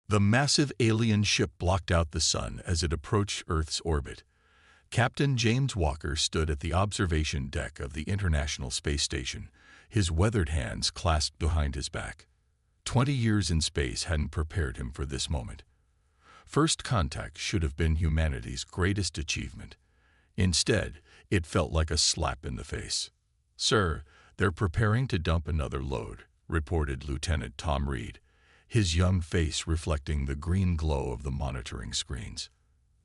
The massive alien ship blocked out the sun as it approached Earth's orbit. Captain James Walker stood at the observation deck of the International Space Station, his weathered hands clasped behind his back. 20 years in space hadn't prepared him for this moment. First contact should have been humanity's greatest achievement. Instead, it felt like a slap in the face. "Sir, they're preparing to dump another load," reported Lieutenant Tom Reed, his young face reflecting the green glow of the monitoring screens.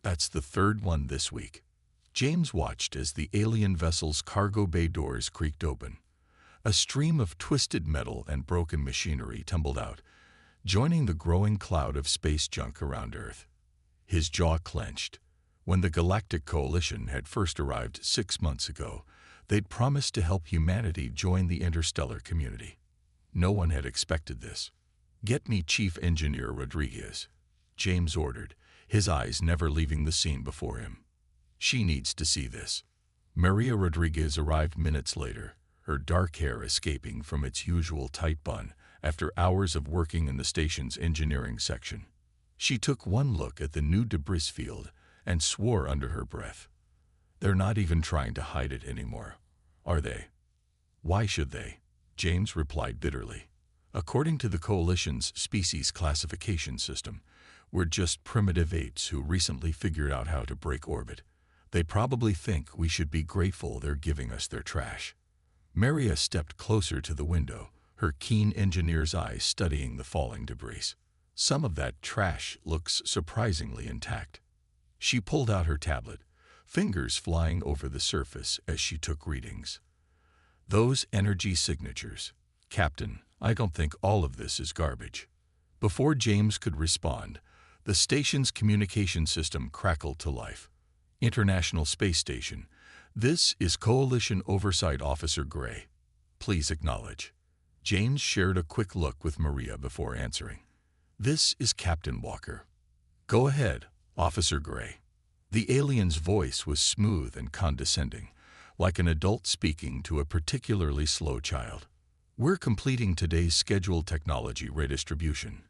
"That's the third one this week." James watched as the alien vessel's cargo bay doors creaked open. A stream of twisted metal and broken machinery tumbled out, joining the growing cloud of space junk around Earth. His jaw clenched. When the Galactic Coalition had first arrived 6 months ago, they'd promised to help humanity join the interstellar community. No one had expected this. "Get me Chief Engineer Rodriguez," James ordered, his eyes never leaving the scene before him. "She needs to see this." Maria Rodriguez arrived minutes later, her dark hair escaping from its usual tight bun after hours of working in the station's engineering section. She took one look at the new debris field and swore under her breath. "They're not even trying to hide it anymore, are they?" "Why should they?" James replied bitterly. "According to the Coalition's species classification system, we're just primitive apes who recently figured out how to break orbit. They probably think we should be grateful they're giving us their trash." Maria stepped closer to the window, her keen engineer's eyes studying the falling debris. "Some of that trash looks surprisingly intact." She pulled out her tablet, fingers flying over the surface as she took readings. "Those energy signatures. Captain, I don't think all of this is garbage." Before James could respond, the station's communication system crackled to life. "International Space Station, this is Coalition Oversight Officer Gray. Please acknowledge." James shared a quick look with Maria before answering. "This is Captain Walker." "Go ahead, Officer Gray." The alien's voice was smooth and condescending, like an adult speaking to a particularly slow child. "We're completing today's scheduled technology redistribution.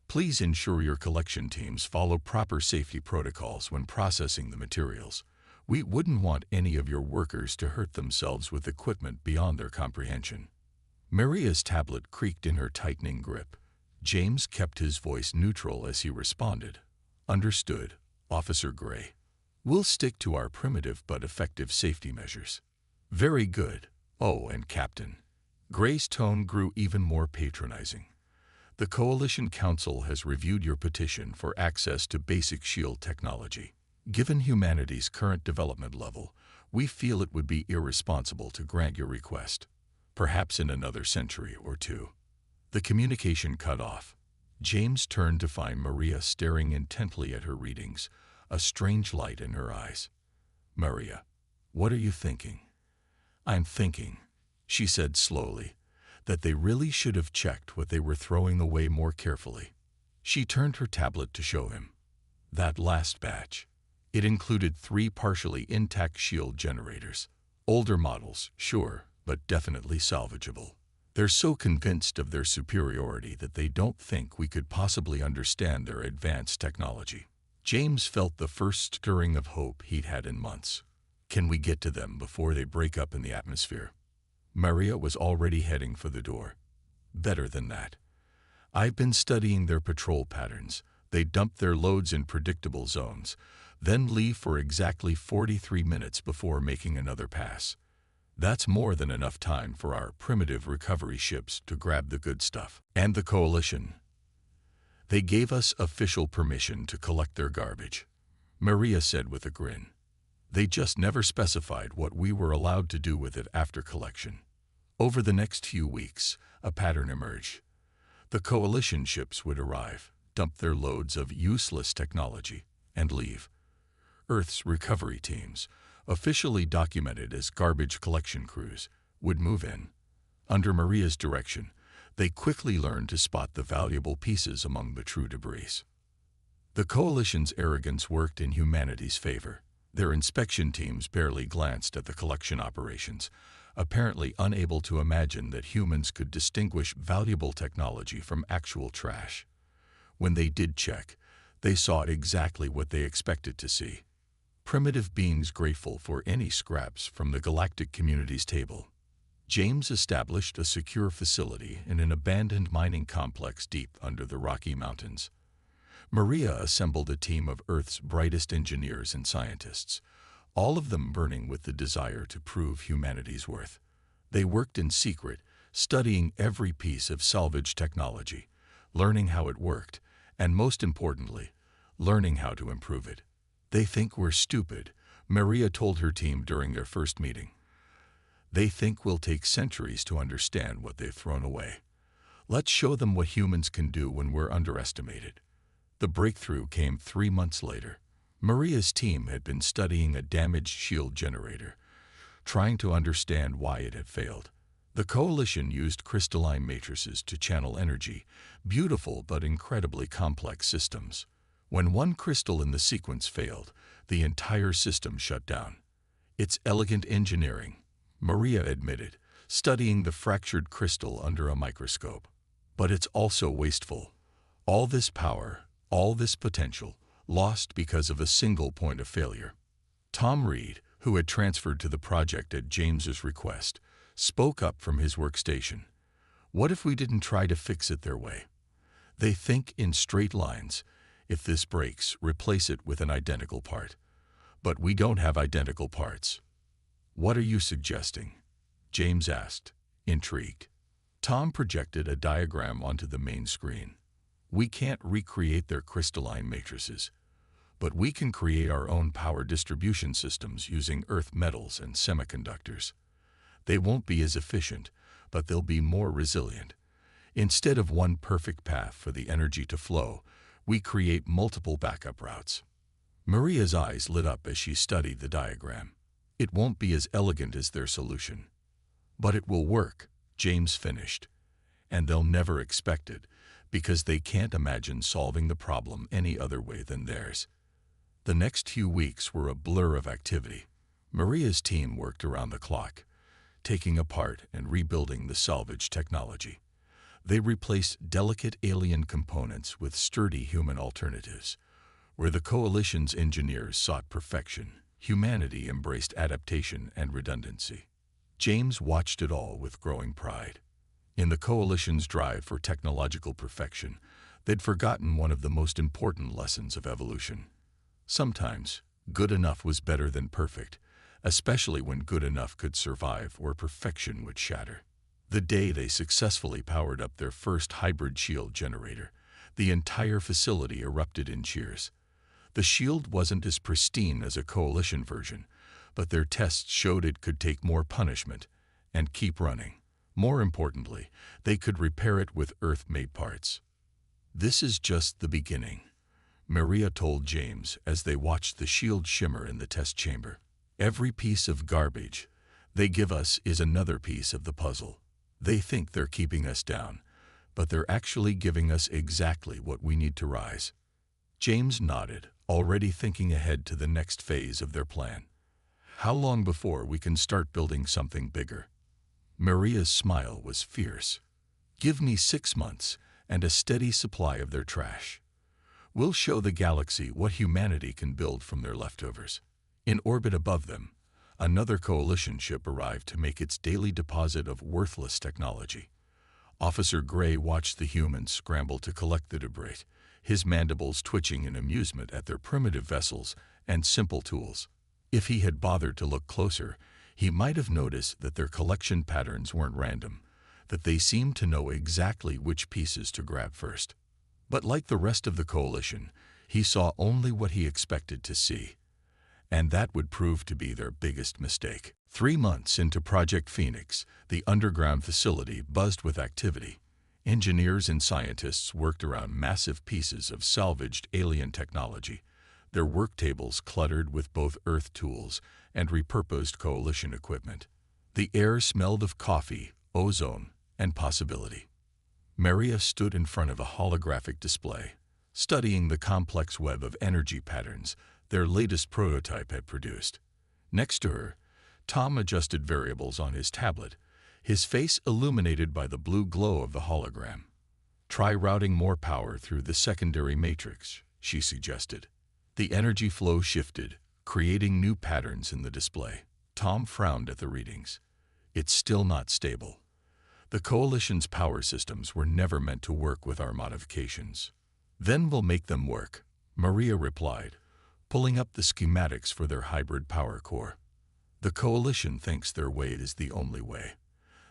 Please ensure your collection teams follow proper safety protocols when processing the materials. We wouldn't want any of your workers to hurt themselves with equipment beyond their comprehension." Maria's tablet creaked in her tightening grip. James kept his voice neutral as he responded. "Understood, Officer Gray. We'll stick to our primitive but effective safety measures." "Very good. Oh, and Captain." Gray's tone grew even more patronizing. "The Coalition Council has reviewed your petition for access to basic shield technology. Given humanity's current development level, we feel it would be irresponsible to grant your request. Perhaps in another century or two." The communication cut off. James turned to find Maria staring intently at her readings, a strange light in her eyes. "Maria, what are you thinking?" "I'm thinking," she said slowly, "that they really should have checked what they were throwing away more carefully." She turned her tablet to show him. That last batch. It included 3 partially intact shield generators. Older models, sure, but definitely salvageable. "They're so convinced of their superiority that they don't think we could possibly understand their advanced technology." James felt the first stirring of hope he'd had in months. "Can we get to them before they break up in the atmosphere?" Maria was already heading for the door. "Better than that. I've been studying their patrol patterns. They dump their loads in predictable zones, then leave for exactly 43 minutes before making another pass. That's more than enough time for our primitive recovery ships to grab the good stuff." "And the Coalition? They gave us official permission to collect their garbage," Maria said with a grin. "They just never specified what we were allowed to do with it after collection." Over the next few weeks, a pattern emerged. The Coalition ships would arrive, dump their loads of useless technology, and leave. Earth's recovery teams, officially documented as garbage collection crews, would move in. Under Maria's direction, they quickly learned to spot the valuable pieces among the true debris. The Coalition's arrogance worked in humanity's favor. Their inspection teams barely glanced at the collection operations, apparently unable to imagine that humans could distinguish valuable technology from actual trash. When they did check, they saw exactly what they expected to see. Primitive beings grateful for any scraps from the galactic community's table. James established a secure facility in an abandoned mining complex deep under the Rocky Mountains. Maria assembled a team of Earth's brightest engineers and scientists, all of them burning with the desire to prove humanity's worth. They worked in secret, studying every piece of salvage technology, learning how it worked, and most importantly, learning how to improve it. They think we're stupid, Maria told her team during their first meeting. They think we'll take centuries to understand what they've thrown away. Let's show them what humans can do when we're underestimated. The breakthrough came 3 months later. Maria's team had been studying a damaged shield generator, trying to understand why it had failed. The coalition used crystalline matrices to channel energy, beautiful but incredibly complex systems. When one crystal in the sequence failed, the entire system shut down. It's elegant engineering, Maria admitted, studying the fractured crystal under a microscope. But it's also wasteful. All this power, all this potential, lost because of a single point of failure. Tom Reed, who had transferred to the project at James's request, spoke up from his workstation. What if we didn't try to fix it their way? They think in straight lines. If this breaks, replace it with an identical part. But we don't have identical parts. What are you suggesting? James asked, intrigued. Tom projected a diagram onto the main screen. We can't recreate their crystalline matrices, but we can create our own power distribution systems using earth metals and semiconductors. They won't be as efficient, but they'll be more resilient. Instead of one perfect path for the energy to flow, we create multiple backup routes. Maria's eyes lit up as she studied the diagram. It won't be as elegant as their solution. But it will work, James finished. And they'll never expect it, because they can't imagine solving the problem any other way than theirs. The next few weeks were a blur of activity. Maria's team worked around the clock, taking apart and rebuilding the salvage technology. They replaced delicate alien components with sturdy human alternatives. Where the coalition's engineers sought perfection, humanity embraced adaptation and redundancy. James watched it all with growing pride. In the coalition's drive for technological perfection, they'd forgotten one of the most important lessons of evolution. Sometimes, good enough was better than perfect, especially when good enough could survive where perfection would shatter. The day they successfully powered up their first hybrid shield generator, the entire facility erupted in cheers. The shield wasn't as pristine as a coalition version, but their tests showed it could take more punishment and keep running. More importantly, they could repair it with Earth-made parts. This is just the beginning, Maria told James as they watched the shield shimmer in the test chamber. Every piece of garbage they give us is another piece of the puzzle. They think they're keeping us down, but they're actually giving us exactly what we need to rise. James nodded, already thinking ahead to the next phase of their plan. How long before we can start building something bigger? Maria's smile was fierce. Give me 6 months and a steady supply of their trash. We'll show the galaxy what humanity can build from their leftovers. In orbit above them, another coalition ship arrived to make its daily deposit of worthless technology. Officer Gray watched the humans scramble to collect the debris, his mandibles twitching in amusement at their primitive vessels and simple tools. If he had bothered to look closer, he might have noticed that their collection patterns weren't random, that they seemed to know exactly which pieces to grab first. But like the rest of the coalition, he saw only what he expected to see. And that would prove to be their biggest mistake. 3 months into Project Phoenix, the underground facility buzzed with activity. Engineers and scientists worked around massive pieces of salvaged alien technology, their work tables cluttered with both Earth tools and repurposed coalition equipment. The air smelled of coffee, ozone, and possibility. Maria stood in front of a holographic display, studying the complex web of energy patterns their latest prototype had produced. Next to her, Tom adjusted variables on his tablet, his face illuminated by the blue glow of the hologram. Try routing more power through the secondary matrix, she suggested. The energy flow shifted, creating new patterns in the display. Tom frowned at the readings. It's still not stable. The Coalition's power systems were never meant to work with our modifications. Then we'll make them work, Maria replied, pulling up the schematics for their hybrid power core. The Coalition thinks their way is the only way.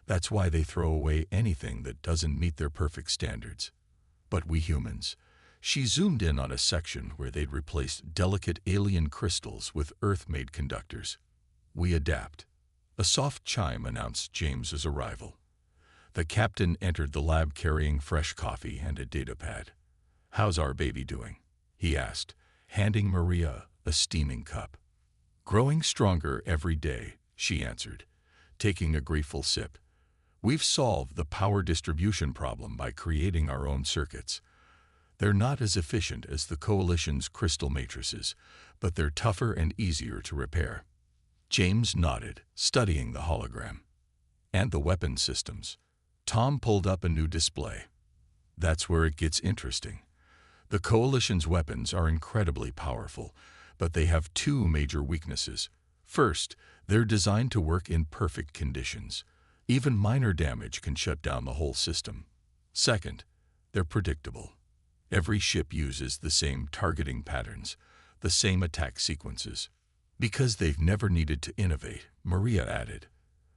That's why they throw away anything that doesn't meet their perfect standards. But we humans, she zoomed in on a section where they'd replaced delicate alien crystals with Earth-made conductors. We adapt. A soft chime announced James's arrival. The captain entered the lab carrying fresh coffee and a datapad. "How's our baby doing?" he asked, handing Maria a steaming cup. "Growing stronger every day," she answered, taking a grateful sip. "We've solved the power distribution problem by creating our own circuits. They're not as efficient as the Coalition's crystal matrices, but they're tougher and easier to repair." James nodded, studying the hologram. "And the weapon systems." Tom pulled up a new display. "That's where it gets interesting. The Coalition's weapons are incredibly powerful, but they have two major weaknesses. First, they're designed to work in perfect conditions. Even minor damage can shut down the whole system. Second, they're predictable. Every ship uses the same targeting patterns, the same attack sequences. Because they've never needed to innovate," Maria added.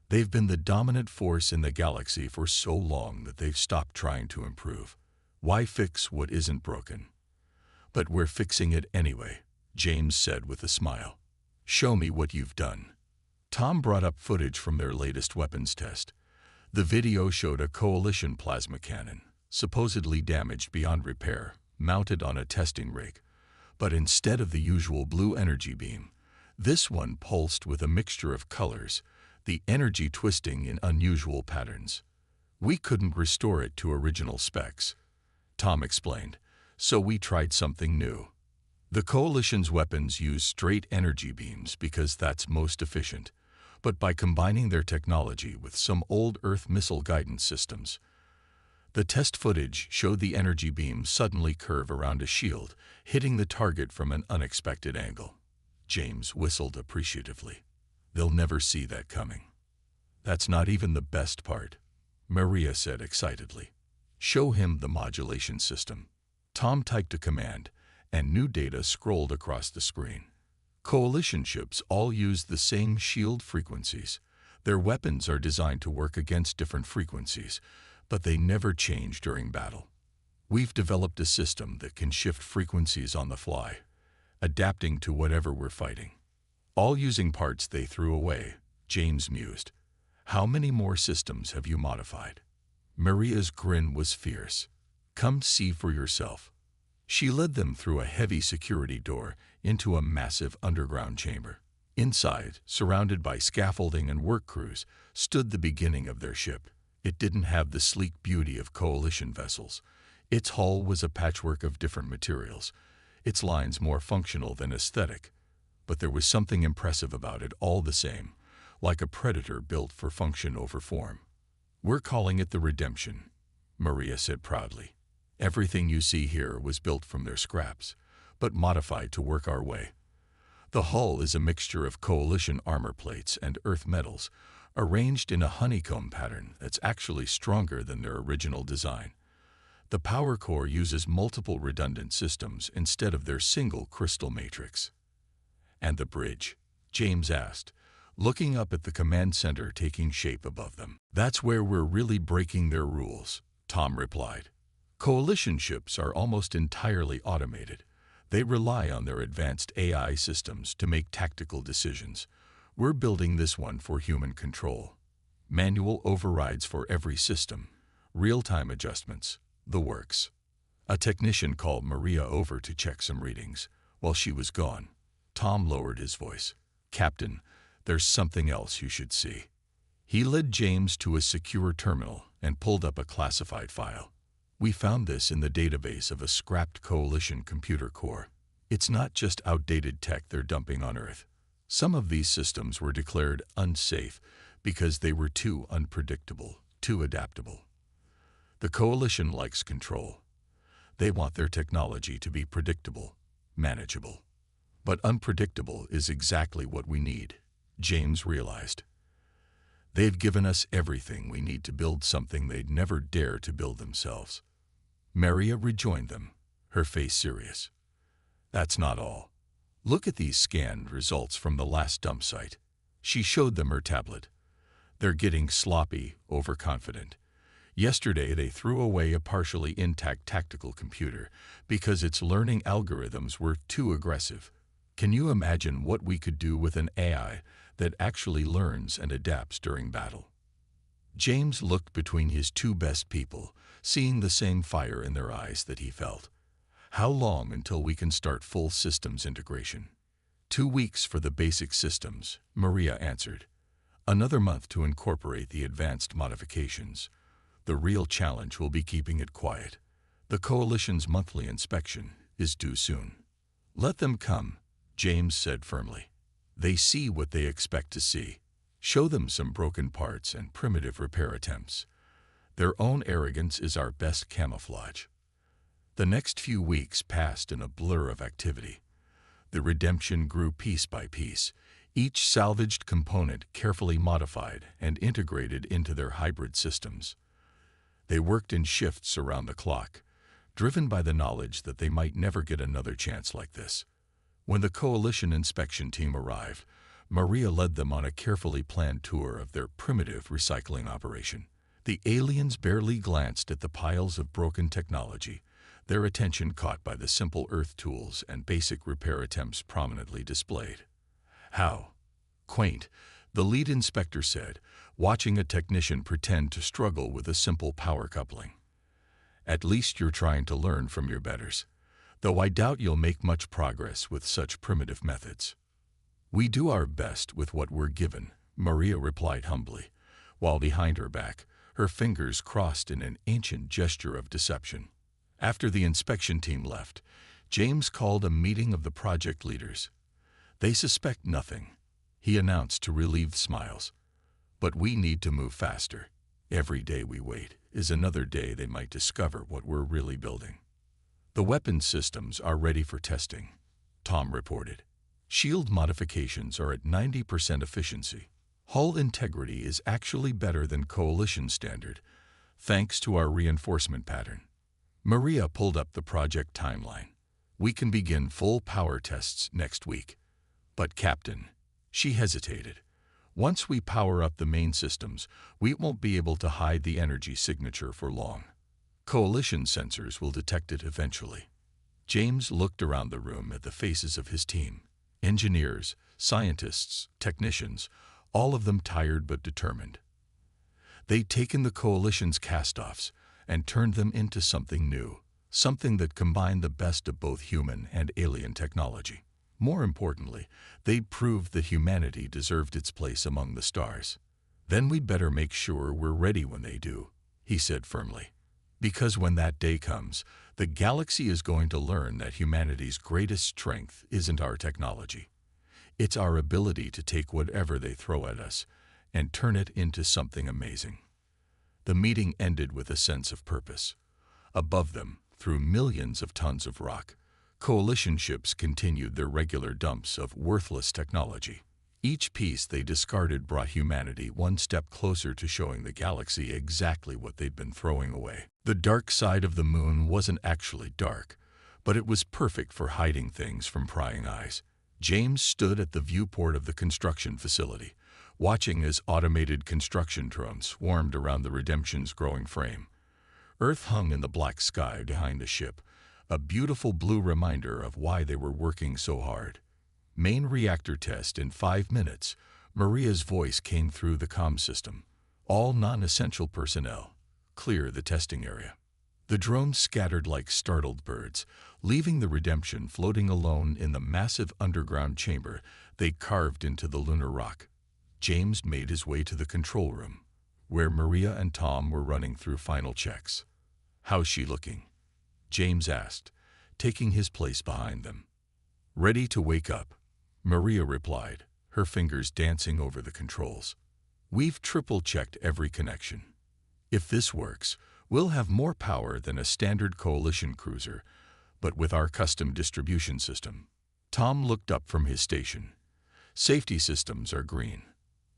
"They've been the dominant force in the galaxy for so long that they've stopped trying to improve. Why fix what isn't broken?" "But we're fixing it anyway," James said with a smile. "Show me what you've done." Tom brought up footage from their latest weapons test. The video showed a Coalition plasma cannon, supposedly damaged beyond repair, mounted on a testing rig. But instead of the usual blue energy beam, this one pulsed with a mixture of colors, the energy twisting in unusual patterns. "We couldn't restore it to original specs," Tom explained, "so we tried something new. The Coalition's weapons use straight energy beams because that's most efficient, but by combining their technology with some old Earth missile guidance systems." The test footage showed the energy beam suddenly curve around a shield, hitting the target from an unexpected angle. James whistled appreciatively. "They'll never see that coming." "That's not even the best part," Maria said excitedly. "Show him the modulation system." Tom typed a command, and new data scrolled across the screen. Coalition ships all use the same shield frequencies. Their weapons are designed to work against different frequencies, but they never change during battle. We've developed a system that can shift frequencies on the fly, adapting to whatever we're fighting. All using parts they threw away, James mused. "How many more systems have you modified?" Maria's grin was fierce. "Come see for yourself." She led them through a heavy security door into a massive underground chamber. Inside, surrounded by scaffolding and work crews, stood the beginning of their ship. It didn't have the sleek beauty of Coalition vessels. Its hull was a patchwork of different materials, its lines more functional than aesthetic, but there was something impressive about it all the same, like a predator built for function over form. "We're calling it the Redemption," Maria said proudly. "Everything you see here was built from their scraps, but modified to work our way. The hull is a mixture of Coalition armor plates and Earth metals, arranged in a honeycomb pattern that's actually stronger than their original design. The power core uses multiple redundant systems instead of their single crystal matrix." "And the bridge?" James asked, looking up at the command center taking shape above them. "That's where we're really breaking their rules," Tom replied. "Coalition ships are almost entirely automated. They rely on their advanced AI systems to make tactical decisions. We're building this one for human control. Manual overrides for every system, real-time adjustments, the works." A technician called Maria over to check some readings. While she was gone, Tom lowered his voice. "Captain, there's something else you should see." He led James to a secure terminal and pulled up a classified file. "We found this in the database of a scrapped Coalition computer core. It's not just outdated tech they're dumping on Earth. Some of these systems were declared unsafe because they were too unpredictable, too adaptable. The coalition likes control. They want their technology to be predictable, manageable. But unpredictable is exactly what we need, James realized. They've given us everything we need to build something they'd never dare to build themselves. Maria rejoined them, her face serious. That's not all. Look at these scanned results from the last dump site. She showed them her tablet. They're getting sloppy, overconfident. Yesterday they threw away a partially intact tactical computer because its learning algorithms were too aggressive. Can you imagine what we could do with an AI that actually learns and adapts during battle? James looked between his two best people, seeing the same fire in their eyes that he felt. How long until we can start full systems integration? 2 weeks for the basic systems, Maria answered. Another month to incorporate the advanced modifications. The real challenge will be keeping it quiet. The coalition's monthly inspection is due soon. Let them come, James said firmly. They see what they expect to see. Show them some broken parts and primitive repair attempts. Their own arrogance is our best camouflage. The next few weeks passed in a blur of activity. The redemption grew piece by piece, each salvaged component carefully modified and integrated into their hybrid systems. They worked in shifts around the clock, driven by the knowledge that they might never get another chance like this. When the coalition inspection team arrived, Maria led them on a carefully planned tour of their primitive recycling operation. The aliens barely glanced at the piles of broken technology, their attention caught by the simple Earth tools and basic repair attempts prominently displayed. How quaint, the lead inspector said, watching a technician pretend to struggle with a simple power coupling. At least you're trying to learn from your betters, though I doubt you'll make much progress with such primitive methods. We do our best with what we're given, Maria replied humbly, while behind her back, her fingers crossed in an ancient gesture of deception. After the inspection team left, James called a meeting of the project leaders. They suspect nothing, he announced to relieved smiles. But we need to move faster. Every day we wait is another day they might discover what we're really building. The weapon systems are ready for testing, Tom reported. Shield modifications are at 90% efficiency. Hull integrity is actually better than coalition standard, thanks to our reinforcement pattern. Maria pulled up the project timeline. We can begin full power tests next week. But Captain, she hesitated. Once we power up the main systems, we won't be able to hide the energy signature for long. Coalition sensors will detect it eventually. James looked around the room at the faces of his team. Engineers, scientists, technicians, all of them tired but determined. They'd taken the coalition's cast-offs and turned them into something new, something that combined the best of both human and alien technology. More importantly, they'd proved that humanity deserved its place among the stars. Then we'd better make sure we're ready when they do, he said firmly. Because when that day comes, the galaxy is going to learn that humanity's greatest strength isn't our technology. It's our ability to take whatever they throw at us and turn it into something amazing. The meeting ended with a sense of purpose. Above them, through millions of tons of rock, coalition ships continued their regular dumps of worthless technology. Each piece they discarded brought humanity one step closer to showing the galaxy exactly what they'd been throwing away. The dark side of the moon wasn't actually dark, but it was perfect for hiding things from prying eyes. James stood at the viewport of the construction facility, watching as automated construction drones swarmed around the Redemption's growing frame. Earth hung in the black sky behind the ship, a beautiful blue reminder of why they were working so hard. Main reactor test in 5 minutes, Maria's voice came through the comm system. All non-essential personnel, clear the testing area. The drones scattered like startled birds, leaving the Redemption floating alone in the massive underground chamber they carved into the lunar rock. James made his way to the control room, where Maria and Tom were running through final checks. "How's she looking?" James asked, taking his place behind them. "Ready to wake up," Maria replied, her fingers dancing over the controls. "We've triple-checked every connection. If this works, We'll have more power than a standard coalition cruiser, but with our custom distribution system. Tom looked up from his station. Safety systems are green.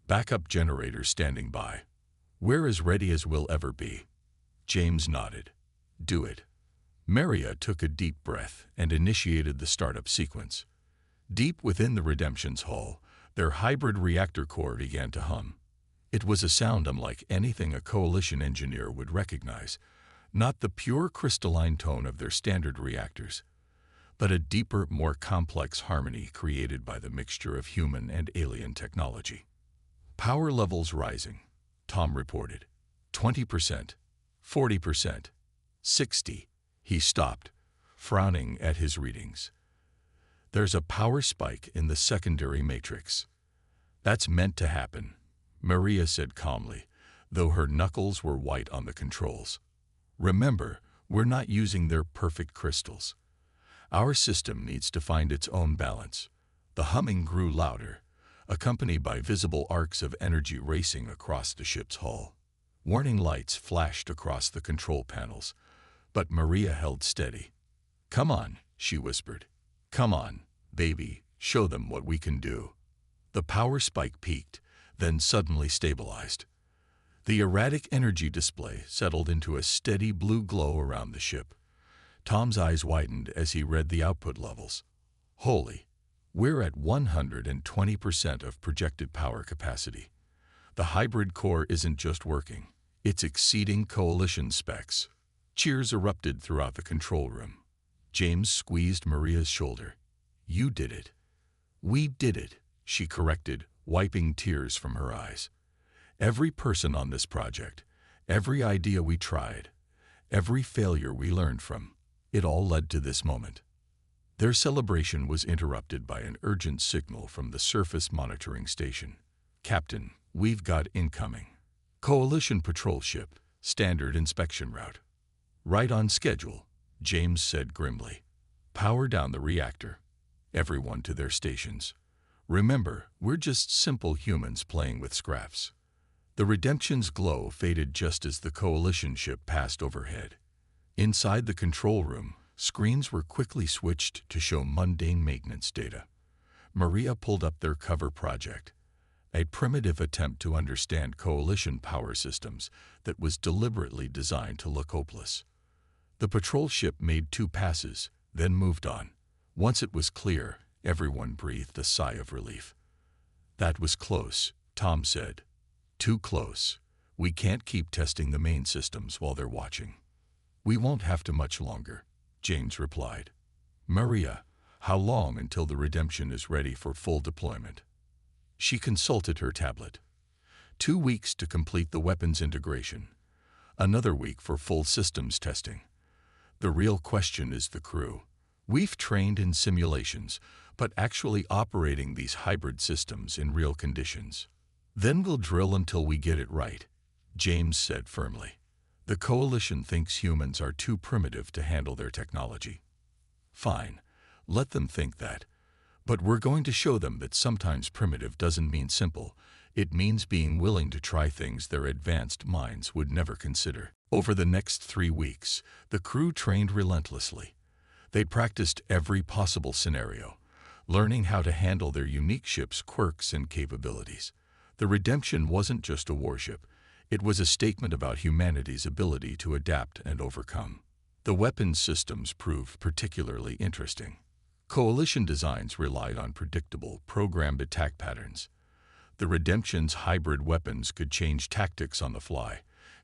Backup generators standing by. We're as ready as we'll ever be. James nodded. Do it. Maria took a deep breath and initiated the startup sequence. Deep within the Redemption's hull, their hybrid reactor core began to hum. It was a sound unlike anything a coalition engineer would recognize, not the pure crystalline tone of their standard reactors, but a deeper, more complex harmony created by the mixture of human and alien technology. Power levels rising, Tom reported. 20%, 40%, 60%. He stopped, frowning at his readings. There's a power spike in the secondary matrix. That's meant to happen, Maria said calmly, though her knuckles were white on the controls. Remember, we're not using their perfect crystals. Our system needs to find its own balance. The humming grew louder, accompanied by visible arcs of energy racing across the ship's hull. Warning lights flashed across the control panels, but Maria held steady. Come on, she whispered. Come on, baby, show them what we can do. The power spike peaked, then suddenly stabilized. The erratic energy display settled into a steady blue glow around the ship. Tom's eyes widened as he read the output levels. Holy, we're at 120% of projected power capacity. The hybrid core isn't just working, it's exceeding coalition specs. Cheers erupted throughout the control room. James squeezed Maria's shoulder. You did it. We did it, she corrected, wiping tears from her eyes. Every person on this project, every idea we tried, every failure we learned from, it all led to this moment. Their celebration was interrupted by an urgent signal from the surface monitoring station. Captain, we've got incoming. Coalition patrol ship, standard inspection route. Right on schedule, James said grimly. Power down the reactor. Everyone to their stations. Remember, we're just simple humans playing with scraps. The Redemption's glow faded just as the coalition ship passed overhead. Inside the control room, screens were quickly switched to show mundane maintenance data. Maria pulled up their cover project, a primitive attempt to understand coalition power systems that was deliberately designed to look hopeless. The patrol ship made 2 passes, then moved on. Once it was clear, everyone breathed a sigh of relief. That was close, Tom said. Too close. We can't keep testing the main systems while they're watching. We won't have to much longer, James replied. Maria, how long until the Redemption is ready for full deployment? She consulted her tablet. 2 weeks to complete the weapons integration. Another week for full systems testing. The real question is the crew. We've trained in simulations, but actually operating these hybrid systems in real conditions. Then we'll drill until we get it right, James said firmly. The coalition thinks humans are too primitive to handle their technology. Fine, let them think that. But we're going to show them that sometimes primitive doesn't mean simple. It means being willing to try things their advanced minds would never consider. Over the next 3 weeks, the crew trained relentlessly. They practiced every possible scenario, learning how to handle their unique ship's quirks and capabilities. The Redemption wasn't just a warship. It was a statement about humanity's ability to adapt and overcome. The weapons systems proved particularly interesting. Coalition designs relied on predictable, programmed attack patterns. The Redemption's hybrid weapons could change tactics on the fly,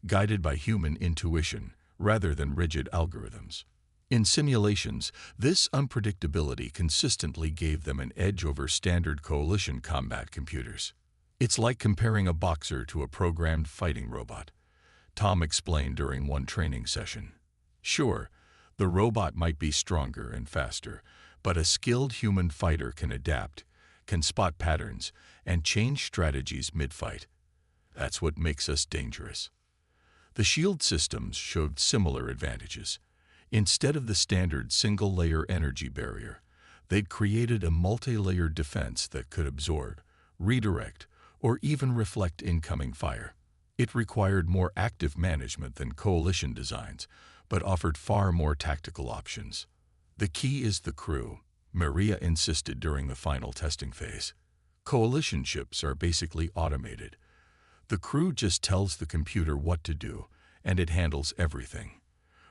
guided by human intuition rather than rigid algorithms. In simulations, this unpredictability consistently gave them an edge over standard coalition combat computers. It's like comparing a boxer to a programmed fighting robot, Tom explained during one training session. Sure, the robot might be stronger and faster, but a skilled human fighter can adapt, can spot patterns, and change strategies mid-fight. That's what makes us dangerous. The shield systems showed similar advantages. Instead of the standard single-layer energy barrier, they'd created a multi-layered defense that could absorb, redirect, or even reflect incoming fire. It required more active management than coalition designs, but offered far more tactical options. The key is the crew, Maria insisted during the final testing phase. Coalition ships are basically automated. The crew just tells the computer what to do, and it handles everything.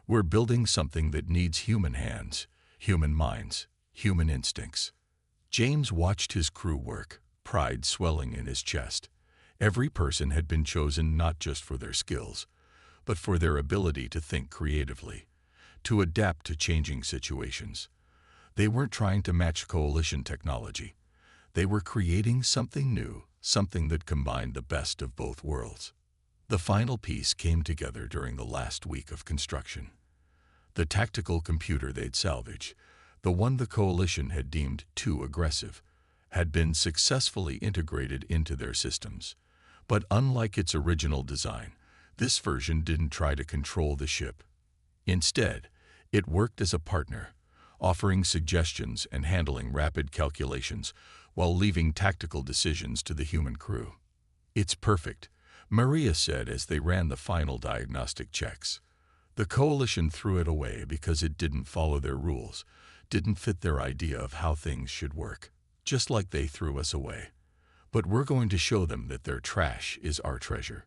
We're building something that needs human hands, human minds, human instincts. James watched his crew work, pride swelling in his chest. Every person had been chosen not just for their skills, but for their ability to think creatively, to adapt to changing situations. They weren't trying to match coalition technology. They were creating something new, something that combined the best of both worlds. The final piece came together during the last week of construction. The tactical computer they'd salvaged, the one the coalition had deemed too aggressive, had been successfully integrated into their systems. But unlike its original design, this version didn't try to control the ship. Instead, it worked as a partner, offering suggestions and handling rapid calculations while leaving tactical decisions to the human crew. "It's perfect," Maria said as they ran the final diagnostic checks. The coalition threw it away because it didn't follow their rules, didn't fit their idea of how things should work, just like they threw us away. But we're going to show them that their trash is our treasure.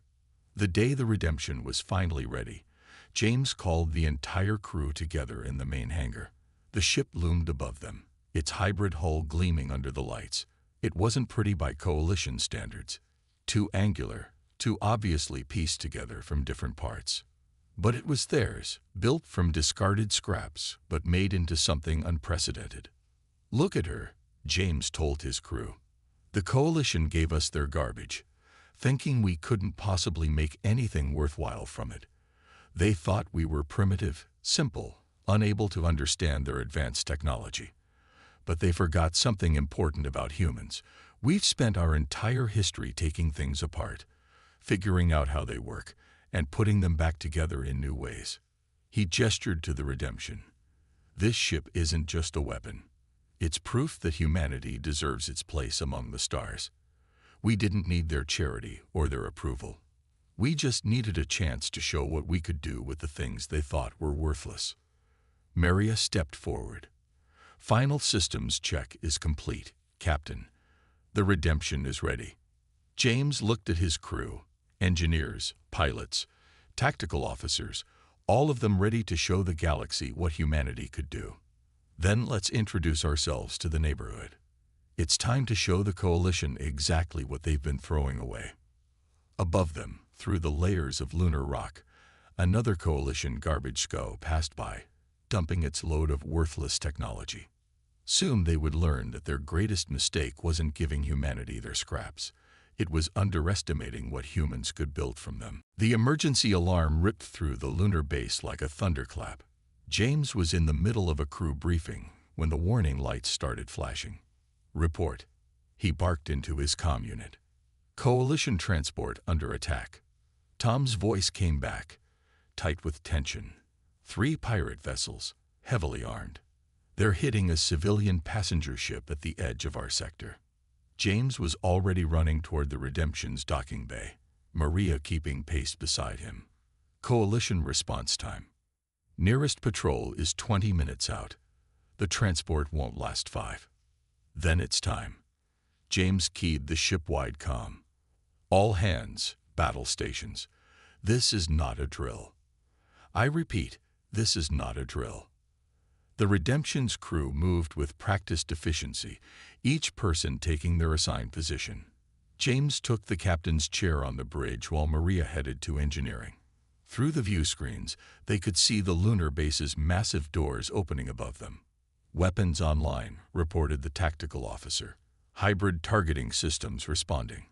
The day the redemption was finally ready, James called the entire crew together in the main hangar. The ship loomed above them, its hybrid hull gleaming under the lights. It wasn't pretty by coalition standards, too angular, too obviously pieced together from different parts. But it was theirs, built from discarded scraps, but made into something unprecedented. "Look at her," James told his crew. "The coalition gave us their garbage, thinking we couldn't possibly make anything worthwhile from it. They thought we were primitive, simple, unable to understand their advanced technology. But they forgot something important about humans. We've spent our entire history taking things apart, figuring out how they work, and putting them back together in new ways." He gestured to the redemption. "This ship isn't just a weapon. It's proof that humanity deserves its place among the stars. We didn't need their charity or their approval. We just needed a chance to show what we could do with the things they thought were worthless." Maria stepped forward. "Final systems check is complete, Captain. The redemption is ready." James looked at his crew, engineers, pilots, tactical officers, all of them ready to show the galaxy what humanity could do. "Then let's introduce ourselves to the neighborhood. It's time to show the coalition exactly what they've been throwing away." Above them, through the layers of lunar rock, another coalition garbage scow passed by, dumping its load of worthless technology. Soon they would learn that their greatest mistake wasn't giving humanity their scraps. It was underestimating what humans could build from them. The emergency alarm ripped through the lunar base like a thunderclap. James was in the middle of a crew briefing when the warning lights started flashing. "Report," he barked into his comm unit. "Coalition transport under attack." Tom's voice came back, tight with tension. 3 pirate vessels, heavily armed. They're hitting a civilian passenger ship at the edge of our sector." James was already running toward the Redemption's docking bay, Maria keeping pace beside him. "Coalition response time. Nearest patrol is 20 minutes out. The transport won't last 5. Then it's time." James keyed the ship-wide comm. "All hands, battle stations. This is not a drill. I repeat, this is not a drill." The Redemption's crew moved with practiced efficiency, each person taking their assigned position. James took the captain's chair on the bridge while Maria headed to engineering. Through the view screens, they could see the lunar base's massive doors opening above them. "Weapons online," reported the tactical officer. "Hybrid targeting systems responding."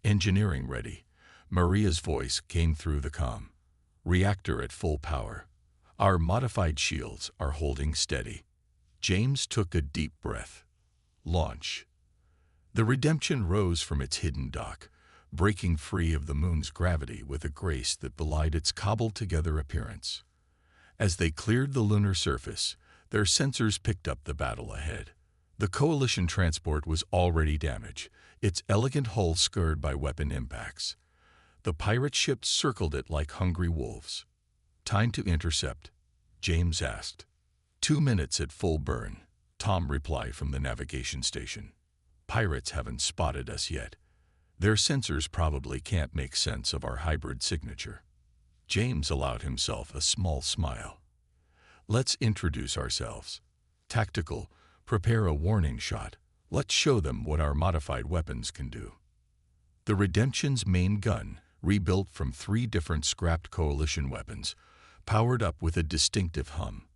"Engineering ready," Maria's voice came through the comm. "Reactor at full power. Our modified shields are holding steady." James took a deep breath. Launch. The Redemption rose from its hidden dock, breaking free of the moon's gravity with a grace that belied its cobbled-together appearance. As they cleared the lunar surface, their sensors picked up the battle ahead. The coalition transport was already damaged, its elegant hull scarred by weapon impacts. The pirate ships circled it like hungry wolves. "Time to intercept," James asked. "2 minutes at full burn," Tom replied from the navigation station. "Pirates haven't spotted us yet. Their sensors probably can't make sense of our hybrid signature." James allowed himself a small smile. "Let's introduce ourselves. Tactical, prepare a warning shot. Let's show them what our modified weapons can do." The Redemption's main gun, rebuilt from 3 different scrapped Coalition weapons, powered up with a distinctive hum.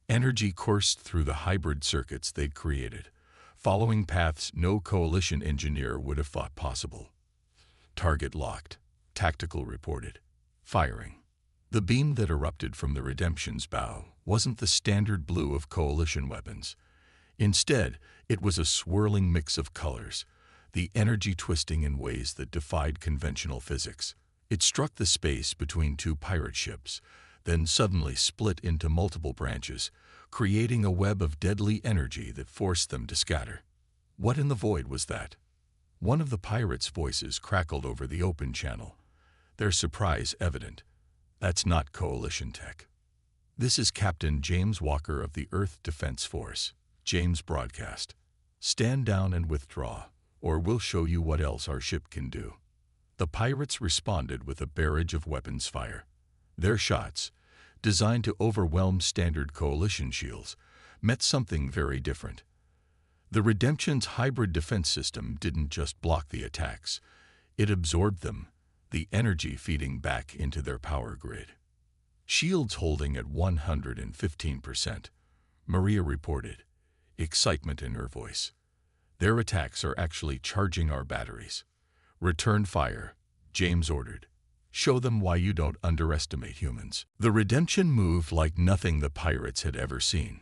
Energy coursed through the hybrid circuits they'd created, following paths no Coalition engineer would have thought possible. "Target locked," Tactical reported. "Firing." The beam that erupted from the Redemption's bow wasn't the standard blue of Coalition weapons. Instead, it was a swirling mix of colors, the energy twisting in ways that defied conventional physics. It struck the space between 2 pirate ships, then suddenly split into multiple branches, creating a web of deadly energy that forced them to scatter. "What in the void was that?" One of the pirates' voices crackled over the open channel, their surprise evident. "That's not Coalition tech. This is Captain James Walker of the Earth Defense Force," James broadcast. "Stand down and withdraw, or we'll show you what else our ship can do." The pirates responded with a barrage of weapons fire. Their shots, designed to overwhelm standard Coalition shields, met something very different. The Redemption's hybrid defense system didn't just block the attacks, it absorbed them, the energy feeding back into their power grid. "Shields holding at 115%, Maria reported, excitement in her voice. "Their attacks are actually charging our batteries." "Return fire," James ordered. "Show them why you don't underestimate humans." The Redemption moved like nothing the pirates had ever seen.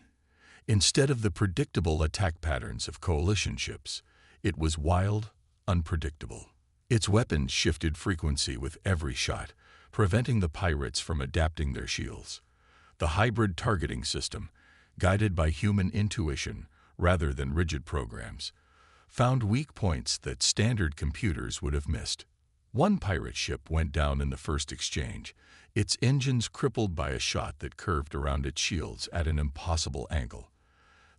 Instead of the predictable attack patterns of Coalition ships, it was wild, unpredictable. Its weapons shifted frequency with every shot, preventing the pirates from adapting their shields. The hybrid targeting system, guided by human intuition rather than rigid programs, found weak points that standard computers would have missed. One pirate ship went down in the first exchange, its engines crippled by a shot that curved around its shields at an impossible angle.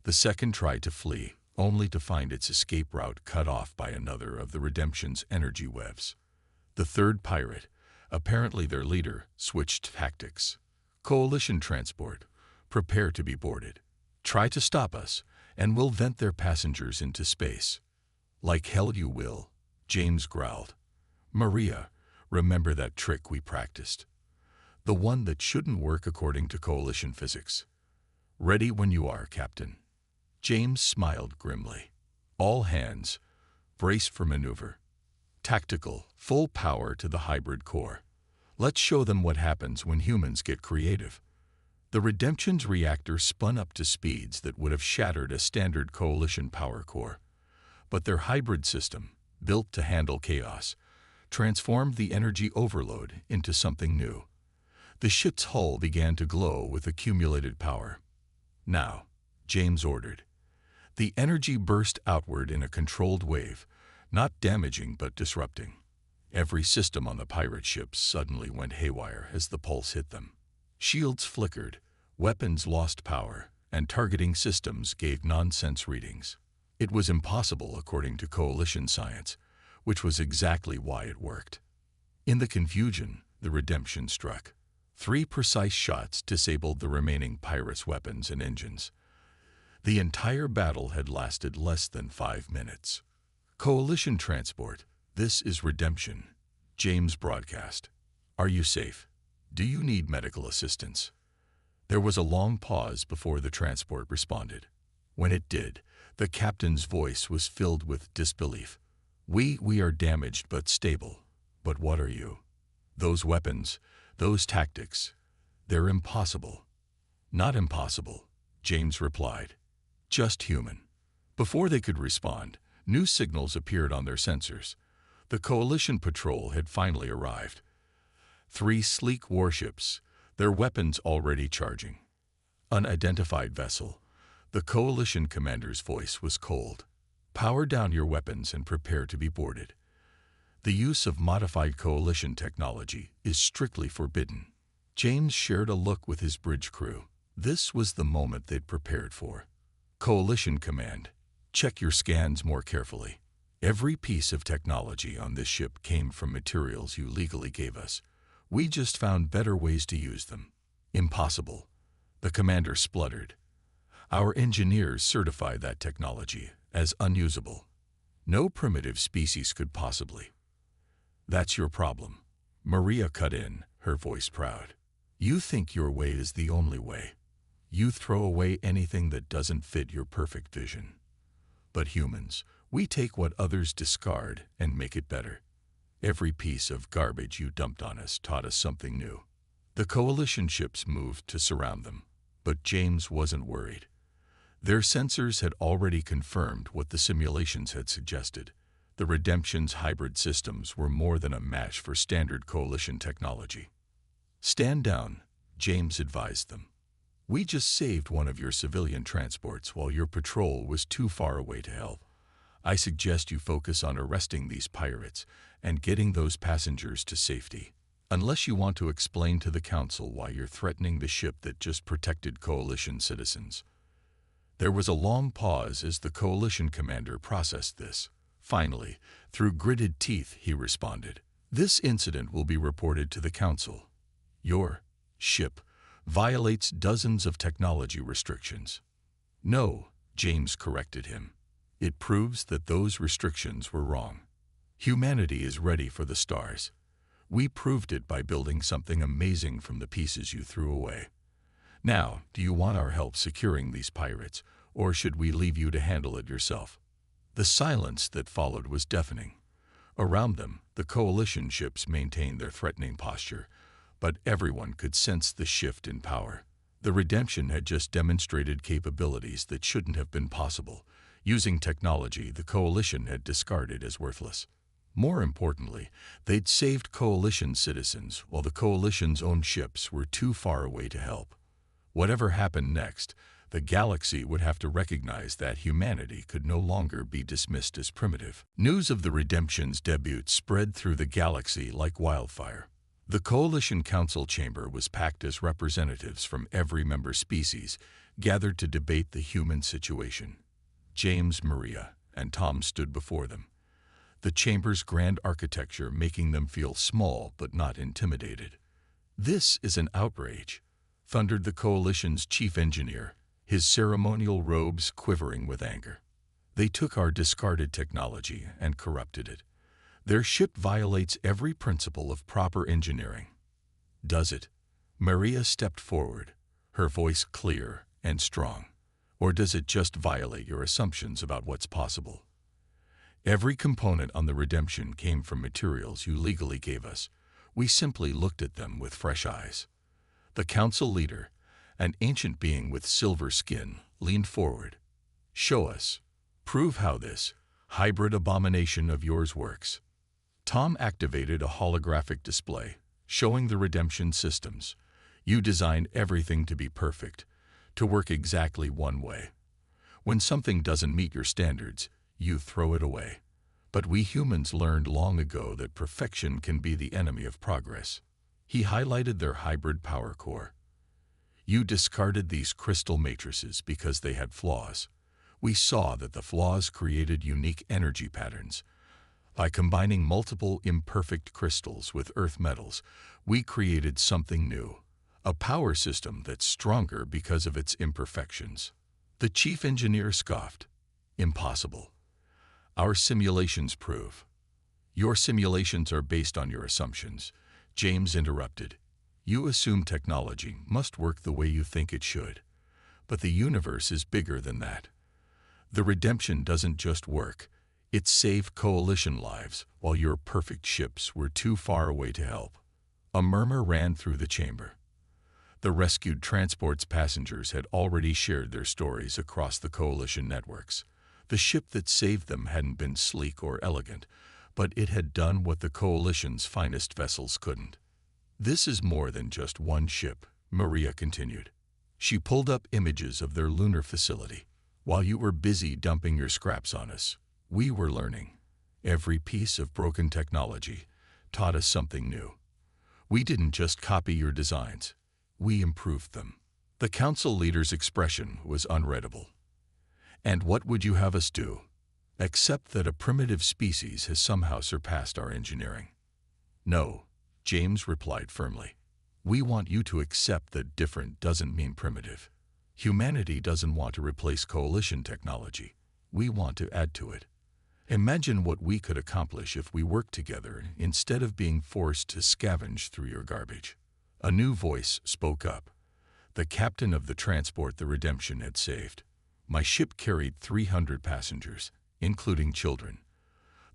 The second tried to flee, only to find its escape route cut off by another of the Redemption's energy webs. The third pirate, apparently their leader, switched tactics. "Coalition transport, prepare to be boarded. Try to stop us, and we'll vent their passengers into space." "Like hell you will," James growled. "Maria, remember that trick we practiced? The one that shouldn't work according to Coalition physics." "Ready when you are, Captain." James smiled grimly. "All hands, brace for maneuver. Tactical, full power to the hybrid core. Let's show them what happens when humans get creative." The Redemption's reactor spun up to speeds that would have shattered a standard Coalition power core. But their hybrid system, built to handle chaos, transformed the energy overload into something new. The ship's hull began to glow with accumulated power. "Now," James ordered. The energy burst outward in a controlled wave, not damaging but disrupting. Every system on the pirate ships suddenly went haywire as the pulse hit them. Shields flickered, weapons lost power, and targeting systems gave nonsense readings. It was impossible according to Coalition science, which was exactly why it worked. In the confusion, the Redemption struck. 3 precise shots disabled the remaining pirates' weapons and engines. The entire battle had lasted less than 5 minutes. "Coalition transport, this is Redemption," James broadcast. "Are you safe? Do you need medical assistance?" There was a long pause before the transport responded. When it did, the captain's voice was filled with disbelief. We are damaged but stable. But what are you? Those weapons, those tactics, they're impossible." "Not impossible," James replied. "Just human." Before they could respond, new signals appeared on their sensors. The Coalition patrol had finally arrived. 3 sleek warships, their weapons already charging. "Unidentified vessel." The Coalition commander's voice was cold. "Power down your weapons and prepare to be boarded." The use of modified coalition technology is strictly forbidden. James shared a look with his bridge crew. This was the moment they'd prepared for. Coalition Command, check your scans more carefully. Every piece of technology on this ship came from materials you legally gave us. We just found better ways to use them. Impossible, the commander spluttered. Our engineers certified that technology as unusable. No primitive species could possibly. That's your problem. Maria cut in, her voice proud. You think your way is the only way. You throw away anything that doesn't fit your perfect vision. But humans, we take what others discard and make it better. Every piece of garbage you dumped on us taught us something new. The coalition ships moved to surround them, but James wasn't worried. Their sensors had already confirmed what the simulations had suggested. The Redemption's hybrid systems were more than a match for standard coalition technology. Stand down, James advised them. We just saved one of your civilian transports while your patrol was too far away to help. I suggest you focus on arresting these pirates and getting those passengers to safety. Unless you want to explain to the Council why you're threatening the ship that just protected coalition citizens. There was a long pause as the coalition commander processed this. Finally, through gritted teeth, he responded, "This incident will be reported to the Council. Your ship violates dozens of technology restrictions." "No," James corrected him. "It proves that those restrictions were wrong. Humanity is ready for the stars. We proved it by building something amazing from the pieces you threw away. Now, do you want our help securing these pirates, or should we leave you to handle it yourself?" The silence that followed was deafening. Around them, the coalition ships maintained their threatening posture, but everyone could sense the shift in power. The Redemption had just demonstrated capabilities that shouldn't have been possible, using technology the coalition had discarded as worthless. More importantly, they'd saved coalition citizens while the coalition's own ships were too far away to help. Whatever happened next, the galaxy would have to recognize that humanity could no longer be dismissed as primitive. News of the Redemption's debut spread through the galaxy like wildfire. The Coalition Council chamber was packed as representatives from every member species gathered to debate the human situation. James, Maria, and Tom stood before them, the chamber's grand architecture making them feel small but not intimidated. "This is an outrage," thundered the Coalition's chief engineer, his ceremonial robes quivering with anger. "They took our discarded technology and corrupted it. Their ship violates every principle of proper engineering." "Does it?" Maria stepped forward, her voice clear and strong. "Or does it just violate your assumptions about what's possible? Every component on the Redemption came from materials you legally gave us. We simply looked at them with fresh eyes." The council leader, an ancient being with silver skin, leaned forward. "Show us. Prove how this hybrid abomination of yours works." Tom activated a holographic display, showing the Redemption systems. "You designed everything to be perfect, to work exactly one way. When something doesn't meet your standards, you throw it away. But we humans learned long ago that perfection can be the enemy of progress." He highlighted their hybrid power core. "You discarded these crystal matrices because they had flaws. We saw that the flaws created unique energy patterns. By combining multiple imperfect crystals with earth metals, we created something new, a power system that's stronger because of its imperfections." The chief engineer scoffed. "Impossible. Our simulations prove." "Your simulations are based on your assumptions," James interrupted. "You assume technology must work the way you think it should. But the universe is bigger than that. The Redemption doesn't just work. It saved coalition lives while your perfect ships were too far away to help." A murmur ran through the chamber. The rescued transport's passengers had already shared their stories across the coalition networks. The ship that saved them hadn't been sleek or elegant, but it had done what the coalition's finest vessels couldn't. "This is more than just one ship," Maria continued. She pulled up images of their lunar facility. "While you were busy dumping your scraps on us, we were learning. Every piece of broken technology taught us something new. We didn't just copy your designs, we improved them. The council leader's expression was unreadable. And what would you have us do? Accept that a primitive species has somehow surpassed our engineering. No, James replied firmly. We want you to accept that different doesn't mean primitive. Humanity doesn't want to replace coalition technology. We want to add to it. Imagine what we could accomplish if we worked together instead of being forced to scavenge through your garbage. A new voice spoke up. The captain of the transport the Redemption had saved. My ship carried 300 passengers, including children.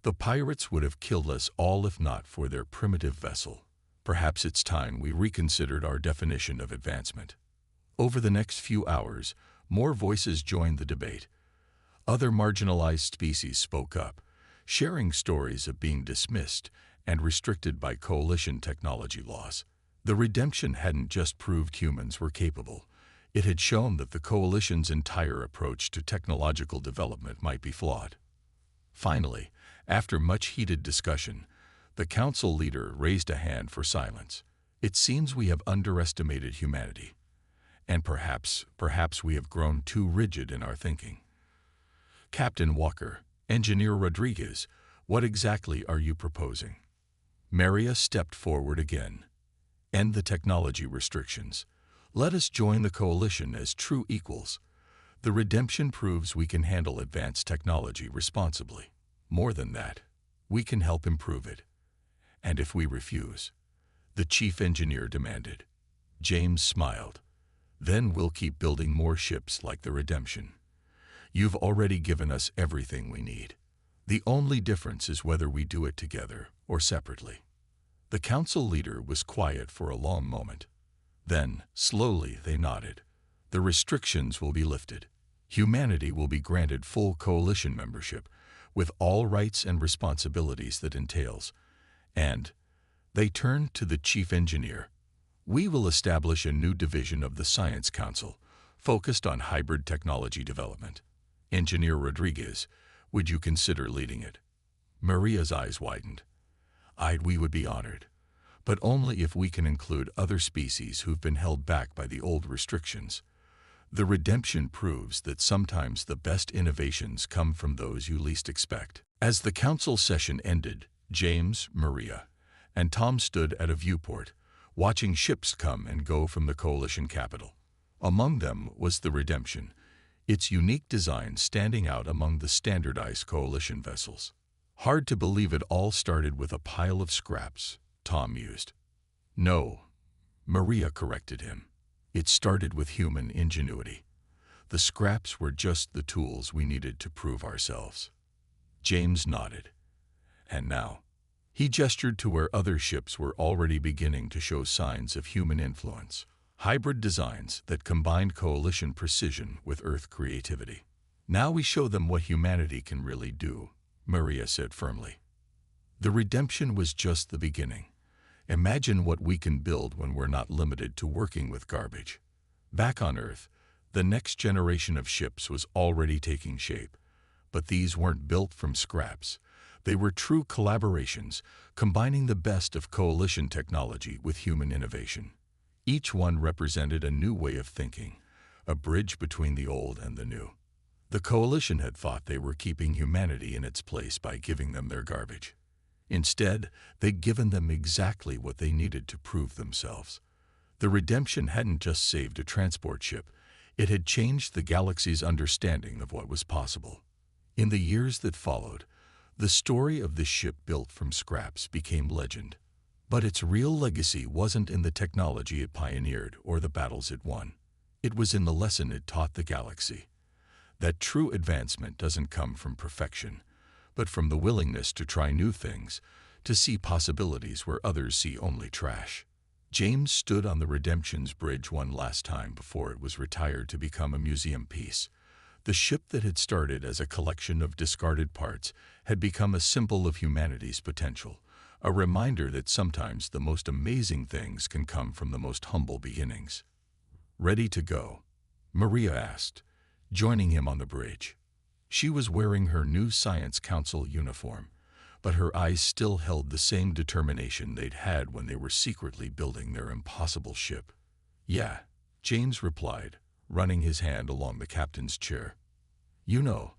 The pirates would have killed us all if not for their primitive vessel. Perhaps it's time we reconsidered our definition of advancement. Over the next few hours, more voices joined the debate. Other marginalized species spoke up, sharing stories of being dismissed and restricted by coalition technology laws. The Redemption hadn't just proved humans were capable. It had shown that the coalition's entire approach to technological development might be flawed. Finally, after much heated discussion, the council leader raised a hand for silence. It seems we have underestimated humanity. And perhaps we have grown too rigid in our thinking. Captain Walker, Engineer Rodriguez, what exactly are you proposing? Maria stepped forward again. End the technology restrictions. Let us join the coalition as true equals. The Redemption proves we can handle advanced technology responsibly. More than that, we can help improve it. And if we refuse, the chief engineer demanded. James smiled. Then we'll keep building more ships like the Redemption. You've already given us everything we need. The only difference is whether we do it together or separately. The council leader was quiet for a long moment. Then, slowly, they nodded. The restrictions will be lifted. Humanity will be granted full coalition membership, with all rights and responsibilities that entails. And they turned to the chief engineer. We will establish a new division of the Science Council, focused on hybrid technology development. Engineer Rodriguez, would you consider leading it? Maria's eyes widened. We would be honored, but only if we can include other species who've been held back by the old restrictions. The Redemption proves that sometimes the best innovations come from those you least expect. As the council session ended, James, Maria, and Tom stood at a viewport, watching ships come and go from the coalition capital. Among them was the Redemption, its unique design standing out among the standardized coalition vessels. Hard to believe it all started with a pile of scraps, Tom mused. No, Maria corrected him. It started with human ingenuity. The scraps were just the tools we needed to prove ourselves. James nodded. And now, he gestured to where other ships were already beginning to show signs of human influence. Hybrid designs that combined coalition precision with Earth creativity. Now we show them what humanity can really do, Maria said firmly. The Redemption was just the beginning. Imagine what we can build when we're not limited to working with garbage. Back on Earth, the next generation of ships was already taking shape. But these weren't built from scraps. They were true collaborations, combining the best of coalition technology with human innovation. Each one represented a new way of thinking, a bridge between the old and the new. The coalition had thought they were keeping humanity in its place by giving them their garbage. Instead, they'd given them exactly what they needed to prove themselves. The Redemption hadn't just saved a transport ship, it had changed the galaxy's understanding of what was possible. In the years that followed, the story of this ship built from scraps became legend. But its real legacy wasn't in the technology it pioneered or the battles it won. It was in the lesson it taught the galaxy. That true advancement doesn't come from perfection, but from the willingness to try new things, to see possibilities where others see only trash. James stood on the Redemption's bridge one last time before it was retired to become a museum piece. The ship that had started as a collection of discarded parts had become a symbol of humanity's potential, a reminder that sometimes the most amazing things can come from the most humble beginnings. Ready to go? Maria asked, joining him on the bridge. She was wearing her new Science Council uniform, but her eyes still held the same determination they'd had when they were secretly building their impossible ship. "Yeah," James replied, running his hand along the captain's chair. "You know,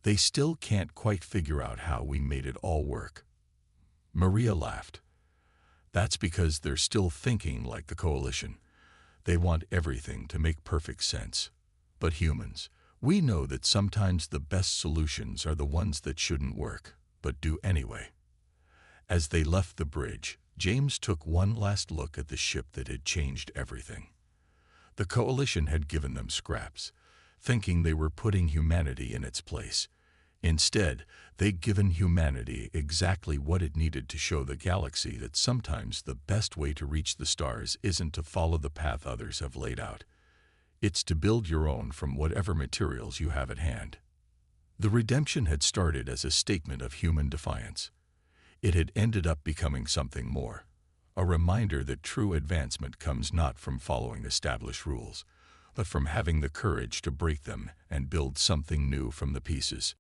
they still can't quite figure out how we made it all work." Maria laughed. "That's because they're still thinking like the Coalition. They want everything to make perfect sense. But humans, we know that sometimes the best solutions are the ones that shouldn't work, but do anyway." As they left the bridge, James took one last look at the ship that had changed everything. The Coalition had given them scraps, thinking they were putting humanity in its place. Instead, they'd given humanity exactly what it needed to show the galaxy that sometimes the best way to reach the stars isn't to follow the path others have laid out. It's to build your own from whatever materials you have at hand. The redemption had started as a statement of human defiance. It had ended up becoming something more, a reminder that true advancement comes not from following established rules, but from having the courage to break them and build something new from the pieces.